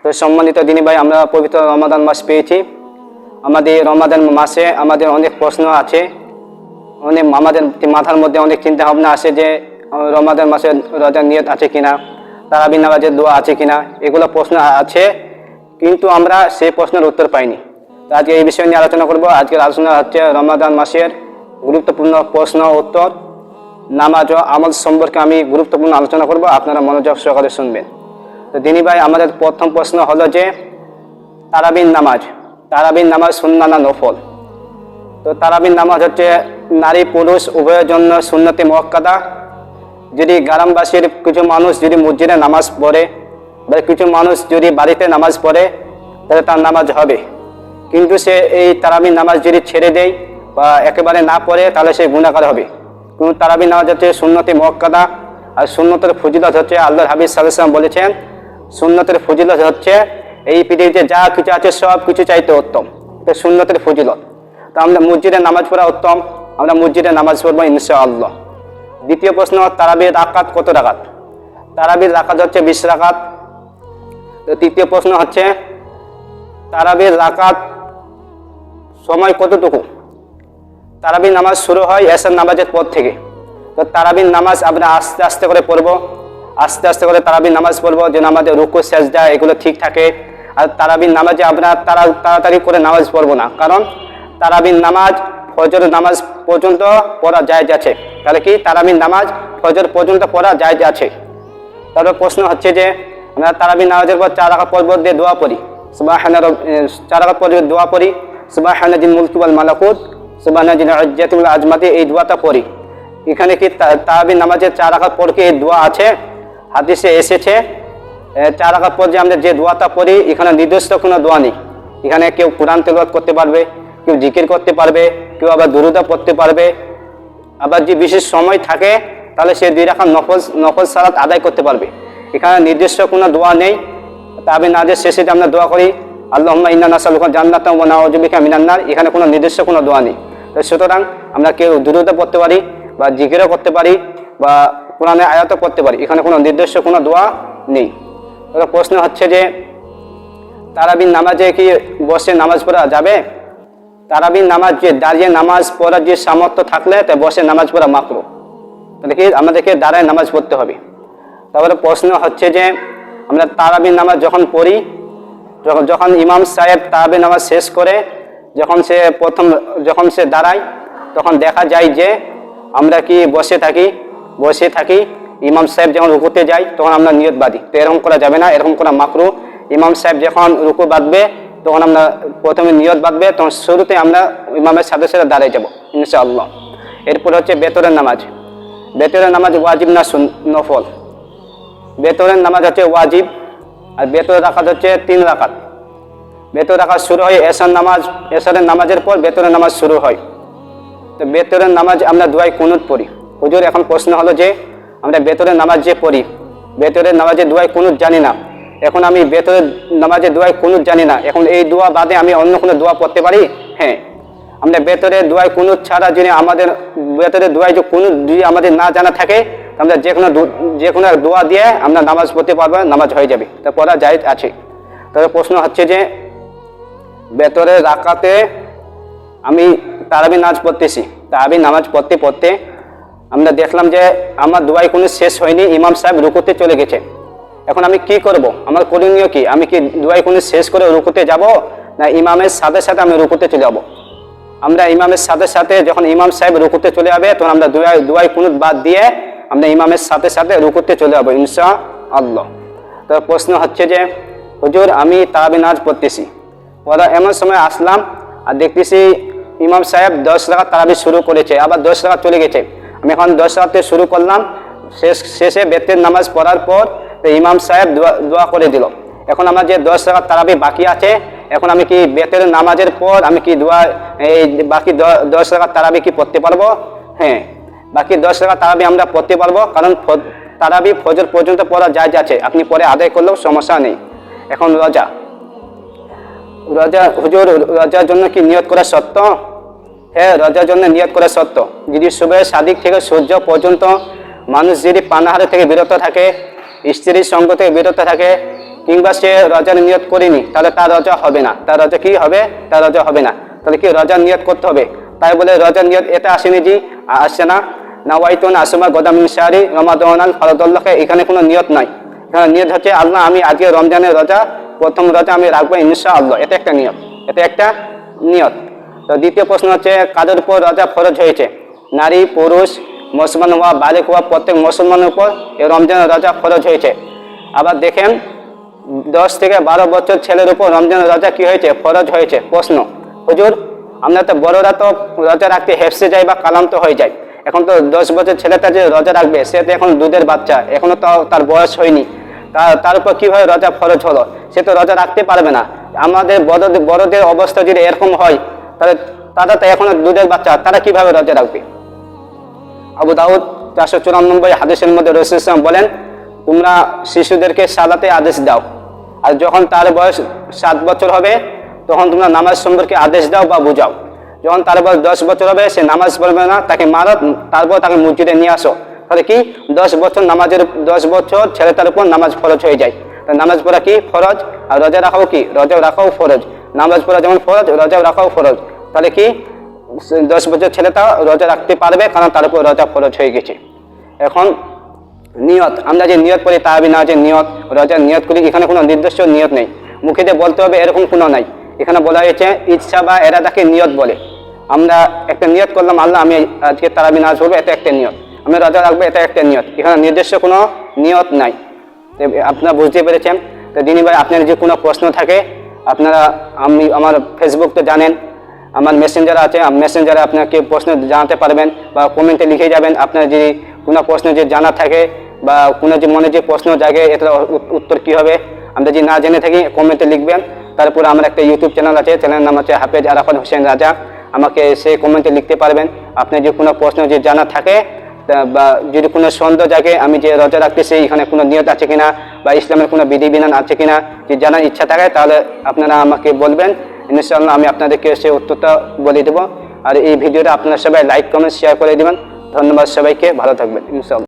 তো সম্মানিত দিনী ভাই, আমরা পবিত্র রমাদান মাস পেয়েছি। আমাদের রমাদান মাসে আমাদের অনেক প্রশ্ন আছে, আমাদের মাথার মধ্যে অনেক চিন্তা ভাবনা আসে যে রমাদান মাসে রোজার নিয়ত আছে কিনা, তারাবির নামাজের দোয়া আছে কিনা, এগুলো প্রশ্ন আছে, কিন্তু আমরা সেই প্রশ্নের উত্তর পাইনি। তো আজকে এই বিষয় নিয়ে আলোচনা করব। আজকের আলোচনা হচ্ছে রমাদান মাসের গুরুত্বপূর্ণ প্রশ্ন উত্তর, নামাজ ও আমল সম্পর্কে আমি গুরুত্বপূর্ণ আলোচনা করব, আপনারা মনোযোগ সহকারে শুনবেন। তো দিনী ভাই, আমাদের প্রথম প্রশ্ন হলো যে তারাবির নামাজ সুন্নাহ না নফল? তো তারাবির নামাজ হচ্ছে নারী পুরুষ উভয়ের জন্য সুন্নতে মুআক্কাদা। যদি গ্রামবাসীর কিছু মানুষ যদি মসজিদে নামাজ পড়ে বা কিছু মানুষ যদি বাড়িতে নামাজ পড়ে তাহলে তার নামাজ হবে, কিন্তু সে এই তারাবির নামাজ যদি ছেড়ে দেয় বা একেবারে না পড়ে তাহলে সে গুনাহগার হবে। কিন্তু তারাবির নামাজ হচ্ছে সুন্নতে মুআক্কাদা, আর সুন্নতের ফজিলত হচ্ছে আল্লাহর হাবিব সাল্লাল্লাহু আলাইহি ওয়াসাল্লাম বলেছেন, সুন্নতের ফজিলত হচ্ছে এই পৃথিবীতে যা কিছু আছে সব কিছু চাইতে উত্তম, এটা সুন্নতের ফজিলত। তো আমরা মসজিদে নামাজ পড়া উত্তম, আমরা মসজিদে নামাজ পড়বো ইনশাআল্লাহ। দ্বিতীয় প্রশ্ন, তারাবির রাকাত কত রাকাত? তারাবির রাকাত হচ্ছে 20 রাকাত। তো তৃতীয় প্রশ্ন হচ্ছে তারাবির রাকাত সময় কতটুকু? তারাবির নামাজ শুরু হয় এশার নামাজের পর থেকে। তো তারাবির নামাজ আমরা আস্তে আস্তে করে পড়বো, আস্তে আস্তে করে তারাবির নামাজ পড়বো, যেন আমাদের রুকু সেজদা এগুলো ঠিক থাকে। আর তারাবির নামাজে আমরা তাড়াতাড়ি করে নামাজ পড়বো না, কারণ তারাবির নামাজ ফজর নামাজ পর্যন্ত পড়া জায়েজ আছে। তাহলে কি তারাবির নামাজ ফজর পর্যন্ত পড়া জায়েজ আছে। তারপর প্রশ্ন হচ্ছে যে আমরা তারাবির নামাজের পর 4 রাকাত পর দিয়ে দোয়া পড়ি, 4 রাকাত পর দোয়া পড়ি সুবহানা জিল মুলকি ওয়াল মালাকুত সুবহানা জিল ইজ্জাতি ওয়াল আজমাতি, এই দোয়াটা পড়ি। এখানে কি তারাবির নামাজের 4 রাকাত পর কি এই দোয়া আছে? হাদিসে এসেছে 4 রাকাত পর যে আমরা যে দোয়াটা পড়ি, এখানে নির্দিষ্ট কোনো দোয়া নেই। এখানে কেউ কোরআন তেলাওয়াত করতে পারবে, কেউ জিকির করতে পারবে, কেউ আবার দুরূদ পড়তে পারবে। আবার যে বিশেষ সময় থাকে তাহলে সে 2 রাকাত নফল সালাত আদায় করতে পারবে। এখানে নির্দিষ্ট কোনো দোয়া নেই। তারাবির নামাজের শেষে যে আমরা দোয়া করি আল্লাহুম্মা ইন্না নাসআলুকা জান্নাতা ওয়া নাউযু বিকা মিনান নার, এখানে কোনো নির্দিষ্ট কোনো দোয়া নেই। তো সুতরাং আমরা কেউ দুরূদ পড়তে পারি বা জিকিরও করতে পারি বা কোরআনের আয়াতও পড়তে পারি, এখানে কোনো নির্দিষ্ট কোনো দোয়া নেই। তবে প্রশ্ন হচ্ছে যে তারাবির নামাজে কি বসে নামাজ পড়া যাবে? তারাবির নামাজ যে দাঁড়িয়ে নামাজ পড়ার যে সামর্থ্য থাকলে তা বসে নামাজ পড়া মাকরুহ, তাহলে কি আমাদেরকে দাঁড়ায় নামাজ পড়তে হবে। তারপরে প্রশ্ন হচ্ছে যে আমরা তারাবির নামাজ যখন পড়ি, যখন ইমাম সাহেব তারাবির নামাজ শেষ করে যখন সে দাঁড়ায়, তখন দেখা যায় যে আমরা কি বসে থাকি। ইমাম সাহেব যখন রুকুতে যায় তখন আমরা নিয়ত বাঁধি, তো এরকম করা যাবে না, এরকম করা মাকরুহ। ইমাম সাহেব যখন রুকু বাঁধবে তখন আমরা প্রথমে নিয়ত বাঁধবে, তখন শুরুতে আমরা ইমামের সাথে সাথে দাঁড়িয়ে যাবো ইনশাআল্লাহ। এরপর হচ্ছে বেতরের নামাজ ওয়াজিব না নফল? বেতরের নামাজ হচ্ছে ওয়াজিব, আর বেতরের রাকাত হচ্ছে 3 রাকাত। বেতরের রাকাত শুরু হয় এশারের নামাজের পর বেতরের নামাজ শুরু হয়। তো বেতরের নামাজ আমরা দুআয়ে কুনুত পড়ি। হুজুর, এখন প্রশ্ন হলো যে আমরা বেতরের নামাজ যে পড়ি, বেতরের নামাজে দুআয়ে কুনুত জানি না, এখন আমি বেতরের নামাজে দুআয়ে কুনুত জানি না, এখন এই দোয়া বাদে আমি অন্য কোনো দোয়া পড়তে পারি? হ্যাঁ, আমরা বেতরের দুআয়ে কুনুত ছাড়া যদি আমাদের বেতরের দুআয়ে যে কুনুত যদি আমাদের না জানা থাকে, আমরা যে কোনো দোয়া দিয়ে আমরা নামাজ পড়তে পারবো, নামাজ হয়ে যাবে, তা পড়া জায়েজ আছে। তবে প্রশ্ন হচ্ছে যে বেতরের রাকাতে আমি তারাবির নামাজ পড়তেছি, তারাবির নামাজ পড়তে আমরা দেখলাম যে আমার দুআয়ে কুনুত শেষ হয়নি, ইমাম সাহেব রুকুতে চলে গেছে। এখন আমি কি করব? আমার করণীয় কি? আমি কি দুআয়ে কুনুত শেষ করে রুকুতে যাব, না ইমামের সাথে সাথে আমি রুকুতে চলে যাব? আমরা ইমামের সাথে সাথে যখন ইমাম সাহেব রুকুতে চলে যাবে তখন আমরা দুআয়ে কুনুত বাদ দিয়ে আমরা ইমামের সাথে সাথে রুকুতে চলে যাব ইনশাআল্লাহ। তো প্রশ্ন হচ্ছে যে হুজুর, আমি তারাবির নামাজ পড়তেছি, এমন সময় আসলাম আর দেখতেছি ইমাম সাহেব 10 রাকাত তারাবি শুরু করেছে, আবার 10 রাকাত চলে গেছে। আমি এখন 10 রাকাতে শুরু করলাম, শেষে বেতের নামাজ পড়ার পর ইমাম সাহেব দোয়া করে দিল। এখন আমার যে 10 রাকাত তারাবি বাকি আছে, এখন আমি কি বেতের নামাজের পর আমি কি এই বাকি 10 রাকাত তারাবি কি পড়তে পারবো? হ্যাঁ, বাকি 10 রাকাত তারাবি আমরা পড়তে পারবো, কারণ তারাবি ফজর পর্যন্ত পড়া জায়েজ আছে, আপনি পরে আদায় করলেও সমস্যা নেই। এখন রোজা হুজুর, রোজার জন্য কি নিয়ত করা সত্য? হ্যাঁ, রোজার জন্য নিয়ত করা সত্য। যদি সুবহ সাদিক থেকে সূর্য পর্যন্ত মানুষ যদি পানাহার থেকে বিরত থাকে, স্ত্রীর সঙ্গ থেকে বিরত থাকে, কিংবা সে রোজার নিয়ত করেনি, তাহলে তার রোজা হবে না। তার রোজা কি হবে? তার রোজা হবে না। তাহলে কি রোজার নিয়ত করতে হবে? তাই বলে রোজার নিয়ত এটা আসেনি জি, আসছে না। নাওয়াইতুন আসমা গদাম মিন শাহরি রমাদানান ফারাদাল্লাহ, এখানে কোনো নিয়ত নাই। এখানে নিয়ত হচ্ছে আল্লাহ আমি আজকে রমজানের রোজা, প্রথম রোজা আমি রাখবো ইনশাআল্লাহ, এটা একটা নিয়ত, এটা একটা নিয়ত। তো দ্বিতীয় প্রশ্ন হচ্ছে কাদের উপর রোজা ফরজ হয়েছে? নারী, পুরুষ, মুসলমান হওয়া, বালিক হওয়া, প্রত্যেক মুসলমানের উপর এই রমজানের রোজা ফরজ হয়েছে। আবার দেখেন 10 থেকে 12 বছর ছেলের উপর রমজানের রোজা কি হয়েছে? ফরজ হয়েছে। প্রশ্ন, হুজুর আমরা তো বড়রা তো রোজা রাখতে হেফসে যায় বা কালান্ত হয়ে যায়, এখন তো 10 বছর ছেলেটা যে রোজা রাখবে সে তো এখন দুধের বাচ্চা, এখনো তো তার বয়স হয়নি, তার উপর কিভাবে রোজা ফরজ হলো? সে তো রোজা রাখতে পারবে না। আমাদের বড়দের অবস্থা যদি এরকম হয়, তাহলে তারা তো এখনো দুধের বাচ্চা, তারা কিভাবে রোজা রাখবে? আবু দাউদ 494 হাদিসের মধ্যে রাসূল সাল্লাল্লাহু আলাইহি ওয়াসাল্লাম বলেন, তোমরা শিশুদেরকে সালাতে আদেশ দাও, আর যখন তার বয়স 7 বছর হবে তখন তোমরা নামাজ সম্পর্কে আদেশ দাও বা বুঝাও। যখন তার বয়স 10 বছর হবে সে নামাজ পড়বে না, তাকে মারো, তারপর তাকে মসজিদে নিয়ে আসো। তাহলে কি 10 বছর ছেলেটার উপর নামাজ ফরজ হয়ে যায়। নামাজ পড়া কি ফরজ, আর রোজা রাখাও কি? রোজা রাখাও ফরজ। নামাজ পড়া যেমন ফরজ, রোজা রাখাও ফরজ। তাহলে কি 10 বছর ছেলেটা রোজা রাখতে পারবে, কারণ তার উপর রোজা ফরজ হয়ে গেছে। এখন নিয়ত, আমরা যে নিয়ত করি তারাবি না যে নিয়ত, রোজার নিয়ত করি, এখানে কোনো নির্দিষ্ট নিয়ত নেই, মুখে দিয়ে বলতে হবে এরকম কোনো নাই। এখানে বলা হয়েছে ইচ্ছা বা এরাদাকে নিয়ত বলে। আমরা একটা নিয়ত করলাম আল্লাহ আমি আজকে তারাবি নামাজ পড়বো, এটা একটা নিয়ত। আমি রোজা রাখবো, এটা একটা নিয়ত। এখানে নির্দিষ্ট কোনো নিয়ত নাই। আপনারা বুঝতে পেরেছেন? তো দিনী ভাই আপনার যে কোনো প্রশ্ন থাকে আপনারা, আমার ফেসবুক তো জানেন, আমার মেসেঞ্জার আছে, মেসেঞ্জারে আপনাকে প্রশ্ন জানাতে পারবেন বা কমেন্টে লিখে যাবেন। আপনার যদি কোনো প্রশ্ন যে জানা থাকে বা কোনো যে মনে যে প্রশ্ন জাগে এটার উত্তর কী হবে আমরা যদি না জেনে থাকি কমেন্টে লিখবেন। তারপরে আমার একটা ইউটিউব চ্যানেল আছে, চ্যানেলের নাম আছে হাফেজ আরাফাত হোসেন রাজা, আমাকে সেই কমেন্টে লিখতে পারবেন। আপনার যে কোনো প্রশ্ন যে জানা থাকে বা যদি কোনো সন্দেহ জাগে আমি যে রোজা রাখতেছি এখানে কোনো নিয়ত আছে কিনা বা ইসলামের কোনো বিধিবিধান আছে কিনা যে জানার ইচ্ছা থাকে, তাহলে আপনারা আমাকে বলবেন, ইনশাআল্লাহ আমি আপনাদেরকে সেই উত্তরটা বলে দেবো। আর এই ভিডিওটা আপনারা সবাই লাইক কমেন্ট শেয়ার করে দেবেন। ধন্যবাদ সবাইকে, ভালো থাকবেন ইনশাআল্লাহ।